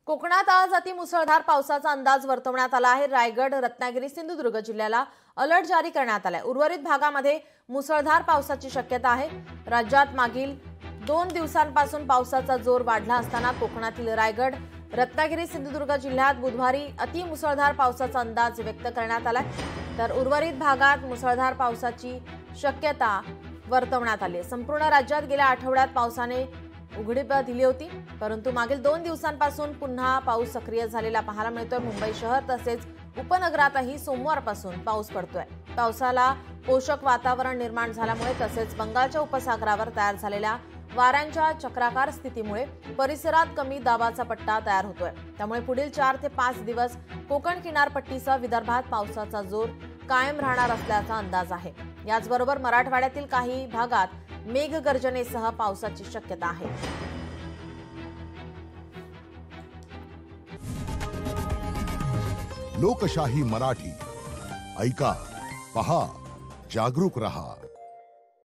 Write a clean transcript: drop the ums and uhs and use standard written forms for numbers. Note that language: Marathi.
कोकणात आज अतिमुसळधार पावसाचा अंदाज वर्तवण्यात आला आहे। रायगड, रत्नागिरी, सिंधुदुर्ग जिल्ह्याला अलर्ट जारी करण्यात आलाय। उर्वरित भागामध्ये मुसळधार पावसाची शक्यता आहे। राज्यात मागील 2 दिवसांपासून पावसाचा जोर वाढला असताना कोकणातील रायगड, रत्नागिरी, सिंधुदुर्ग जिल्ह्यात बुधवारी अतिमुसळधार पावसाचा अंदाज व्यक्त करण्यात आलाय। तर उर्वरित भागात मुसळधार पावसाची शक्यता वर्तवण्यात आली आहे। संपूर्ण राज्यात गेल्या आठवड्यात पावसाने उघडीप दिली होती, परंतु मागील 2 दिवसांपासून पुन्हा पाऊस सक्रिय झालेला पाहायला मिळतोय। मुंबई शहर तसेच उपनगरातही सोमवारपासून पाऊस पडतोय। पावसाला पोषक वातावरण निर्माण झाल्यामुळे तसेच बंगालच्या उपसागरावर तयार झालेल्या वाऱ्यांच्या चक्राकार स्थितीमुळे परिसरात कमी दाबाचा पट्टा तयार होतोय। त्यामुळे पुढील 4 ते 5 दिवस कोकण किनारपट्टीसह विदर्भात पावसाचा जोर कायम राहणार असल्याचा अंदाज आहे। याचबरोबर मराठवाड्यातील काही भागात मेघगर्जनेसह पावसाची शक्यता आहे। लोकशाही मराठी ऐका, पहा, जागरूक रहा।